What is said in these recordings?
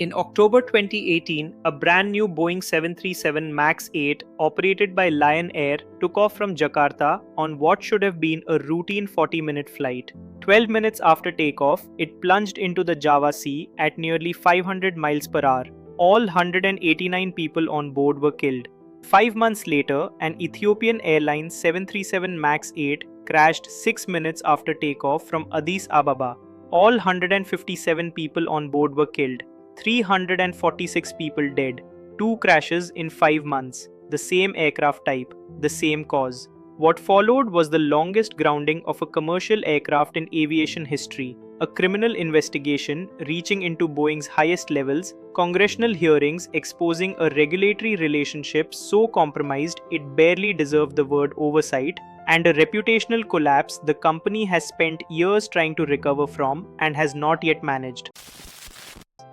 In October 2018, a brand new Boeing 737 MAX 8 operated by Lion Air took off from Jakarta on what should have been a routine 40-minute flight. 12 minutes after takeoff, it plunged into the Java Sea at nearly 500 miles per hour. All 189 people on board were killed. 5 months later, an Ethiopian Airlines 737 MAX 8 crashed 6 minutes after takeoff from Addis Ababa. All 157 people on board were killed. 346 people dead. 2 crashes in 5 months. The same aircraft type, the same cause. What followed was the longest grounding of a commercial aircraft in aviation history, a criminal investigation reaching into Boeing's highest levels, congressional hearings exposing a regulatory relationship so compromised it barely deserved the word oversight, and a reputational collapse the company has spent years trying to recover from and has not yet managed.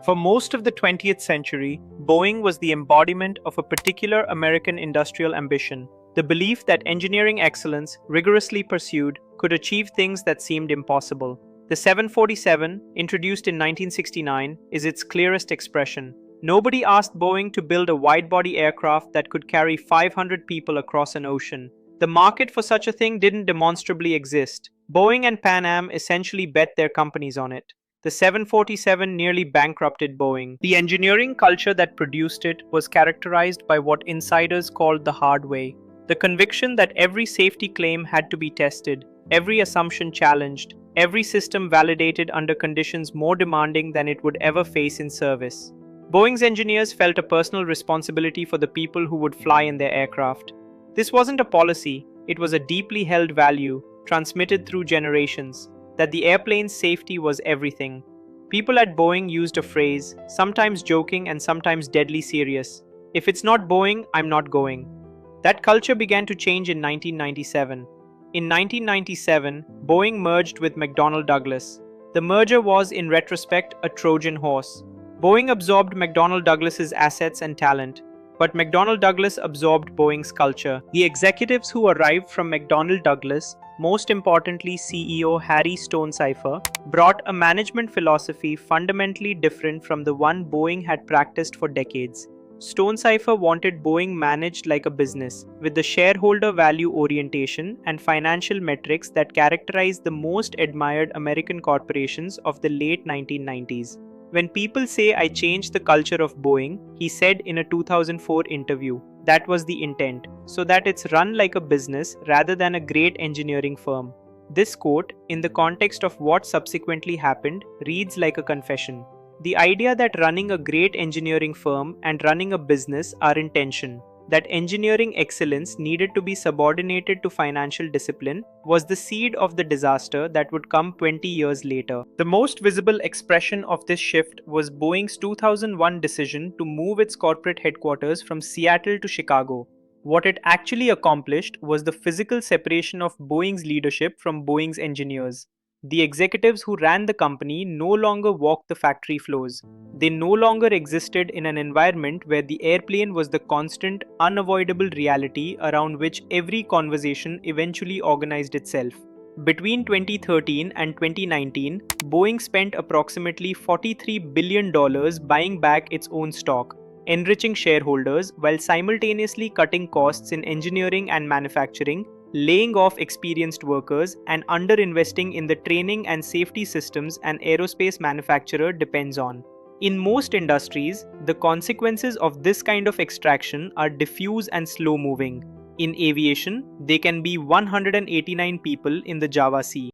For most of the 20th century, Boeing was the embodiment of a particular American industrial ambition, the belief that engineering excellence, rigorously pursued, could achieve things that seemed impossible. The 747, introduced in 1969, is its clearest expression. Nobody asked Boeing to build a wide-body aircraft that could carry 500 people across an ocean. The market for such a thing didn't demonstrably exist. Boeing and Pan Am essentially bet their companies on it. The 747 nearly bankrupted Boeing. The engineering culture that produced it was characterized by what insiders called the hard way. The conviction that every safety claim had to be tested, every assumption challenged, every system validated under conditions more demanding than it would ever face in service. Boeing's engineers felt a personal responsibility for the people who would fly in their aircraft. This wasn't a policy, it was a deeply held value, transmitted through generations, that the airplane's safety was everything. People at Boeing used a phrase, sometimes joking and sometimes deadly serious: "If it's not Boeing, I'm not going." That culture began to change in 1997. In 1997, Boeing merged with McDonnell Douglas. The merger was, in retrospect, a Trojan horse. Boeing absorbed McDonnell Douglas's assets and talent, but McDonnell Douglas absorbed Boeing's culture. The executives who arrived from McDonnell Douglas, most importantly CEO Harry Stonecipher, brought a management philosophy fundamentally different from the one Boeing had practiced for decades. Stonecipher wanted Boeing managed like a business, with the shareholder value orientation and financial metrics that characterized the most admired American corporations of the late 1990s. When people say I changed the culture of Boeing, he said in a 2004 interview, that was the intent, so that it's run like a business rather than a great engineering firm. This quote, in the context of what subsequently happened, reads like a confession. The idea that running a great engineering firm and running a business are in tension, that engineering excellence needed to be subordinated to financial discipline, was the seed of the disaster that would come 20 years later. The most visible expression of this shift was Boeing's 2001 decision to move its corporate headquarters from Seattle to Chicago. What it actually accomplished was the physical separation of Boeing's leadership from Boeing's engineers. The executives who ran the company no longer walked the factory floors. They no longer existed in an environment where the airplane was the constant, unavoidable reality around which every conversation eventually organized itself. Between 2013 and 2019, Boeing spent approximately $43 billion buying back its own stock, enriching shareholders while simultaneously cutting costs in engineering and manufacturing, laying off experienced workers, and underinvesting in the training and safety systems an aerospace manufacturer depends on. In most industries, the consequences of this kind of extraction are diffuse and slow-moving. In aviation, they can be 189 people in the Java Sea.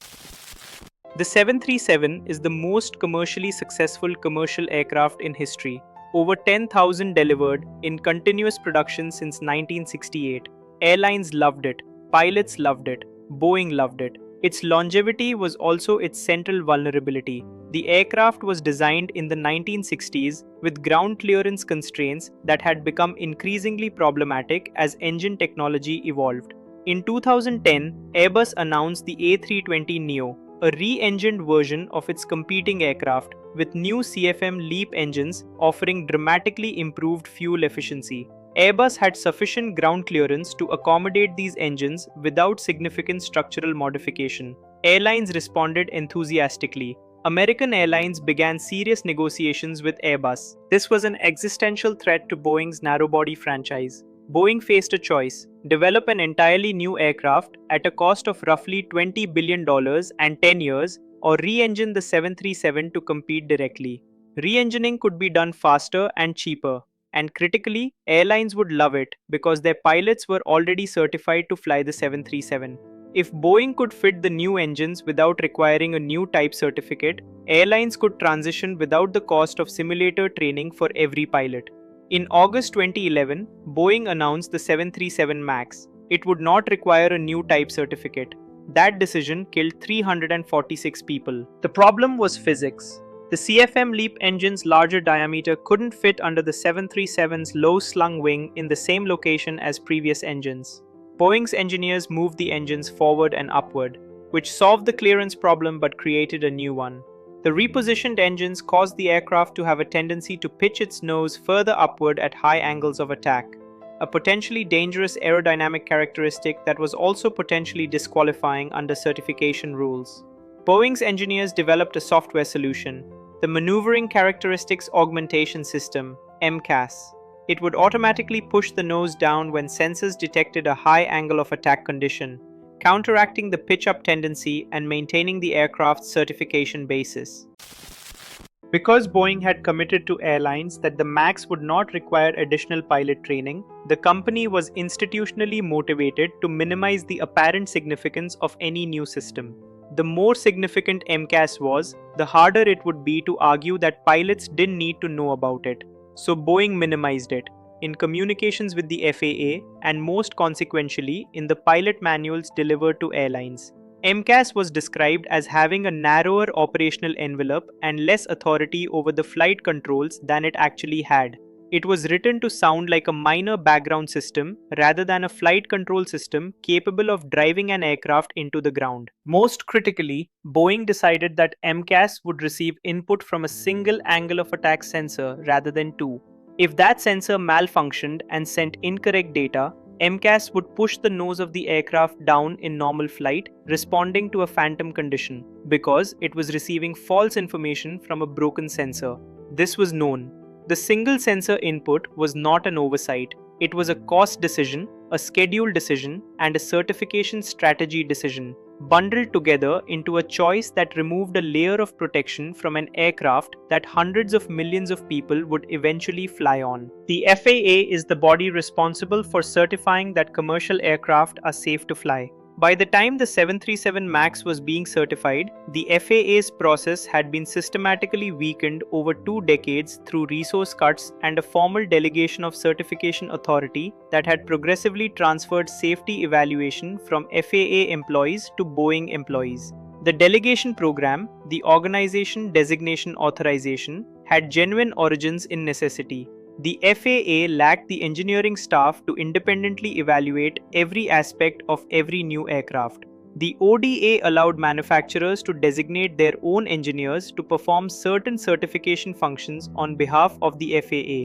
The 737 is the most commercially successful commercial aircraft in history. Over 10,000 delivered in continuous production since 1968. Airlines loved it. Pilots loved it. Boeing loved it. Its longevity was also its central vulnerability. The aircraft was designed in the 1960s with ground clearance constraints that had become increasingly problematic as engine technology evolved. In 2010, Airbus announced the A320neo, a re-engined version of its competing aircraft, with new CFM LEAP engines offering dramatically improved fuel efficiency. Airbus had sufficient ground clearance to accommodate these engines without significant structural modification. Airlines responded enthusiastically. American Airlines began serious negotiations with Airbus. This was an existential threat to Boeing's narrow-body franchise. Boeing faced a choice: develop an entirely new aircraft at a cost of roughly $20 billion and 10 years, or re-engine the 737 to compete directly. Re-engineering could be done faster and cheaper, and critically, airlines would love it because their pilots were already certified to fly the 737. If Boeing could fit the new engines without requiring a new type certificate, airlines could transition without the cost of simulator training for every pilot. In August 2011, Boeing announced the 737 MAX. It would not require a new type certificate. That decision killed 346 people. The problem was physics. The CFM LEAP engine's larger diameter couldn't fit under the 737's low-slung wing in the same location as previous engines. Boeing's engineers moved the engines forward and upward, which solved the clearance problem but created a new one. The repositioned engines caused the aircraft to have a tendency to pitch its nose further upward at high angles of attack, a potentially dangerous aerodynamic characteristic that was also potentially disqualifying under certification rules. Boeing's engineers developed a software solution, the Maneuvering Characteristics Augmentation System, MCAS. It would automatically push the nose down when sensors detected a high angle of attack condition, counteracting the pitch-up tendency and maintaining the aircraft's certification basis. Because Boeing had committed to airlines that the MAX would not require additional pilot training, the company was institutionally motivated to minimize the apparent significance of any new system. The more significant MCAS was, the harder it would be to argue that pilots didn't need to know about it. So Boeing minimized it in communications with the FAA and most consequentially in the pilot manuals delivered to airlines. MCAS was described as having a narrower operational envelope and less authority over the flight controls than it actually had. It was written to sound like a minor background system rather than a flight control system capable of driving an aircraft into the ground. Most critically, Boeing decided that MCAS would receive input from a single angle of attack sensor rather than two. If that sensor malfunctioned and sent incorrect data, MCAS would push the nose of the aircraft down in normal flight, responding to a phantom condition, because it was receiving false information from a broken sensor. This was known. The single sensor input was not an oversight. It was a cost decision, a schedule decision, and a certification strategy decision, bundled together into a choice that removed a layer of protection from an aircraft that hundreds of millions of people would eventually fly on. The FAA is the body responsible for certifying that commercial aircraft are safe to fly. By the time the 737 MAX was being certified, the FAA's process had been systematically weakened over 2 decades through resource cuts and a formal delegation of certification authority that had progressively transferred safety evaluation from FAA employees to Boeing employees. The delegation program, the Organization Designation Authorization, had genuine origins in necessity. The FAA lacked the engineering staff to independently evaluate every aspect of every new aircraft. The ODA allowed manufacturers to designate their own engineers to perform certain certification functions on behalf of the FAA.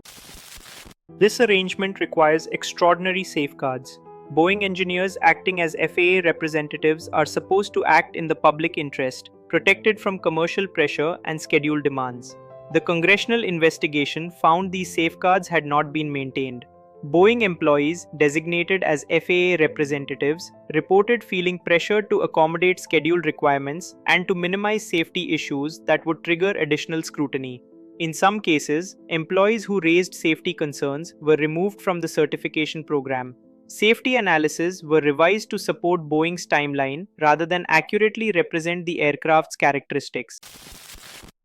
This arrangement requires extraordinary safeguards. Boeing engineers acting as FAA representatives are supposed to act in the public interest, protected from commercial pressure and schedule demands. The congressional investigation found these safeguards had not been maintained. Boeing employees, designated as FAA representatives, reported feeling pressured to accommodate schedule requirements and to minimize safety issues that would trigger additional scrutiny. In some cases, employees who raised safety concerns were removed from the certification program. Safety analyses were revised to support Boeing's timeline rather than accurately represent the aircraft's characteristics.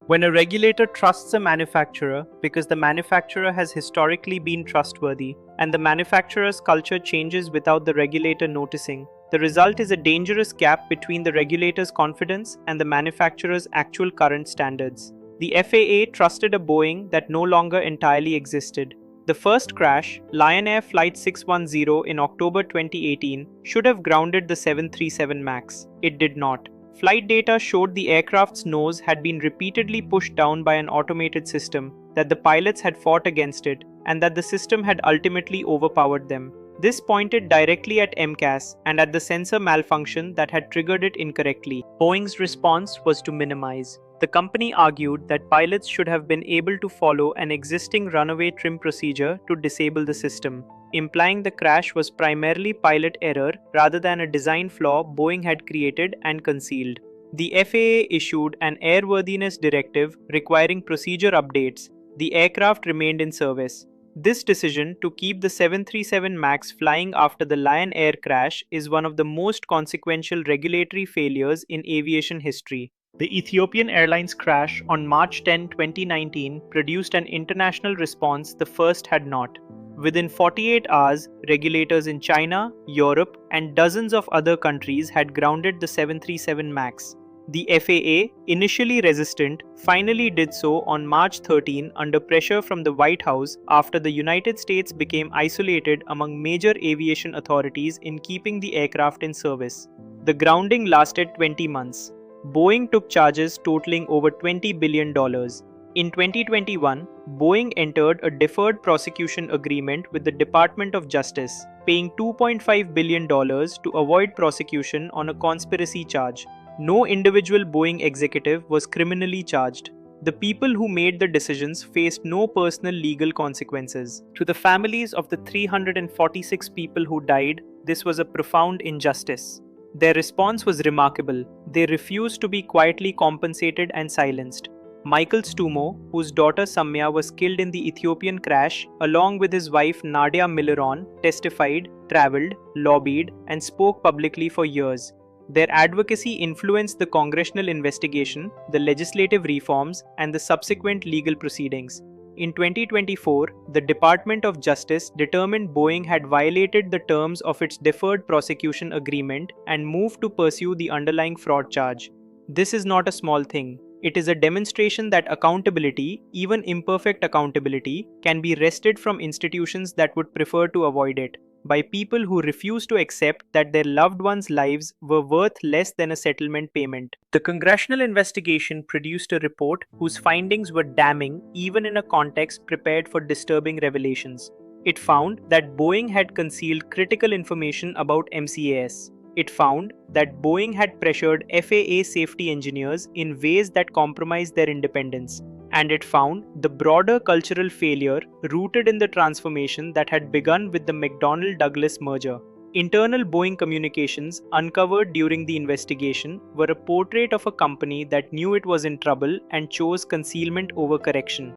When a regulator trusts a manufacturer because the manufacturer has historically been trustworthy, and the manufacturer's culture changes without the regulator noticing, the result is a dangerous gap between the regulator's confidence and the manufacturer's actual current standards. The FAA trusted a Boeing that no longer entirely existed. The first crash, Lion Air Flight 610 in October 2018, should have grounded the 737 MAX. It did not. Flight data showed the aircraft's nose had been repeatedly pushed down by an automated system, that the pilots had fought against it, and that the system had ultimately overpowered them. This pointed directly at MCAS and at the sensor malfunction that had triggered it incorrectly. Boeing's response was to minimize. The company argued that pilots should have been able to follow an existing runaway trim procedure to disable the system, implying the crash was primarily pilot error rather than a design flaw Boeing had created and concealed. The FAA issued an airworthiness directive requiring procedure updates. The aircraft remained in service. This decision to keep the 737 MAX flying after the Lion Air crash is one of the most consequential regulatory failures in aviation history. The Ethiopian Airlines crash on March 10, 2019 produced an international response the first had not. Within 48 hours, regulators in China, Europe, and dozens of other countries had grounded the 737 MAX. The FAA, initially resistant, finally did so on March 13 under pressure from the White House after the United States became isolated among major aviation authorities in keeping the aircraft in service. The grounding lasted 20 months. Boeing took charges totaling over $20 billion. In 2021, Boeing entered a deferred prosecution agreement with the Department of Justice, paying $2.5 billion to avoid prosecution on a conspiracy charge. No individual Boeing executive was criminally charged. The people who made the decisions faced no personal legal consequences. To the families of the 346 people who died, this was a profound injustice. Their response was remarkable. They refused to be quietly compensated and silenced. Michael Stumo, whose daughter Samya was killed in the Ethiopian crash, along with his wife Nadia Milleron, testified, traveled, lobbied, and spoke publicly for years. Their advocacy influenced the congressional investigation, the legislative reforms, and the subsequent legal proceedings. In 2024, the Department of Justice determined Boeing had violated the terms of its deferred prosecution agreement and moved to pursue the underlying fraud charge. This is not a small thing. It is a demonstration that accountability, even imperfect accountability, can be wrested from institutions that would prefer to avoid it, by people who refuse to accept that their loved ones' lives were worth less than a settlement payment. The congressional investigation produced a report whose findings were damning even in a context prepared for disturbing revelations. It found that Boeing had concealed critical information about MCAS. It found that Boeing had pressured FAA safety engineers in ways that compromised their independence. And it found the broader cultural failure rooted in the transformation that had begun with the McDonnell Douglas merger. Internal Boeing communications uncovered during the investigation were a portrait of a company that knew it was in trouble and chose concealment over correction.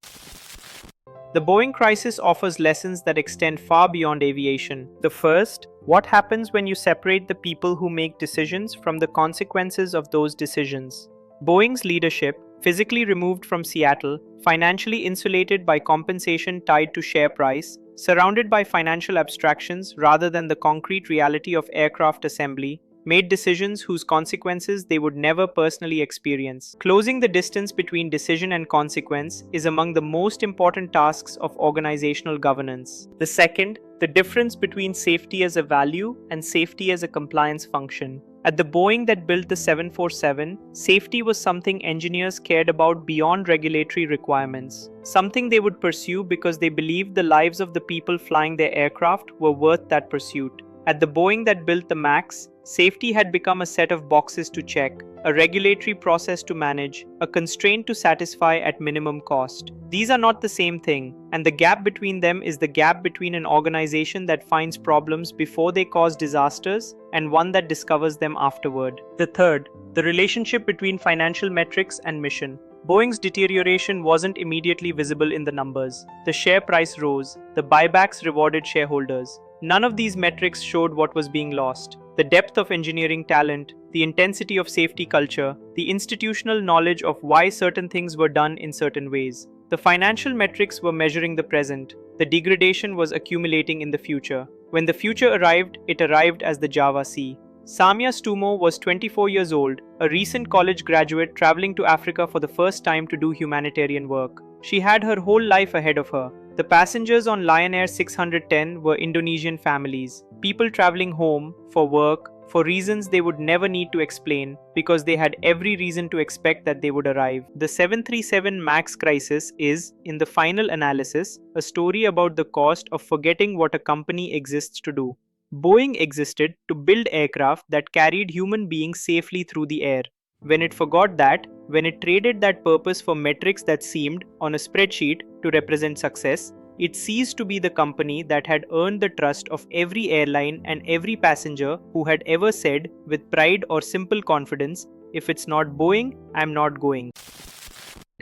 The Boeing crisis offers lessons that extend far beyond aviation. The first, what happens when you separate the people who make decisions from the consequences of those decisions? Boeing's leadership, physically removed from Seattle, financially insulated by compensation tied to share price, surrounded by financial abstractions rather than the concrete reality of aircraft assembly, made decisions whose consequences they would never personally experience. Closing the distance between decision and consequence is among the most important tasks of organizational governance. The second, the difference between safety as a value and safety as a compliance function. At the Boeing that built the 747, safety was something engineers cared about beyond regulatory requirements, something they would pursue because they believed the lives of the people flying their aircraft were worth that pursuit. At the Boeing that built the MAX, safety had become a set of boxes to check, a regulatory process to manage, a constraint to satisfy at minimum cost. These are not the same thing, and the gap between them is the gap between an organization that finds problems before they cause disasters and one that discovers them afterward. The third, the relationship between financial metrics and mission. Boeing's deterioration wasn't immediately visible in the numbers. The share price rose, the buybacks rewarded shareholders. None of these metrics showed what was being lost. The depth of engineering talent, the intensity of safety culture, the institutional knowledge of why certain things were done in certain ways. The financial metrics were measuring the present. The degradation was accumulating in the future. When the future arrived, it arrived as the Java Sea. Samya Stumo was 24 years old, a recent college graduate traveling to Africa for the first time to do humanitarian work. She had her whole life ahead of her. The passengers on Lion Air 610 were Indonesian families, people traveling home, for work, for reasons they would never need to explain, because they had every reason to expect that they would arrive. The 737 MAX crisis is, in the final analysis, a story about the cost of forgetting what a company exists to do. Boeing existed to build aircraft that carried human beings safely through the air. When it forgot that, when it traded that purpose for metrics that seemed, on a spreadsheet, to represent success, it ceased to be the company that had earned the trust of every airline and every passenger who had ever said, with pride or simple confidence, "If it's not Boeing, I'm not going."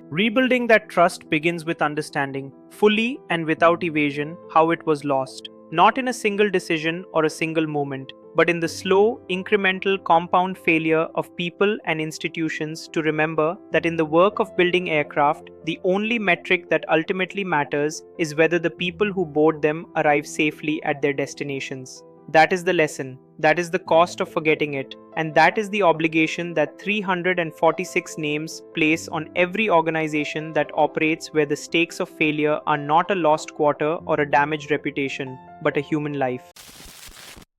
Rebuilding that trust begins with understanding, fully and without evasion, how it was lost. Not in a single decision or a single moment, but in the slow, incremental, compound failure of people and institutions to remember that in the work of building aircraft, the only metric that ultimately matters is whether the people who board them arrive safely at their destinations. That is the lesson, that is the cost of forgetting it, and that is the obligation that 346 names place on every organization that operates where the stakes of failure are not a lost quarter or a damaged reputation, but a human life.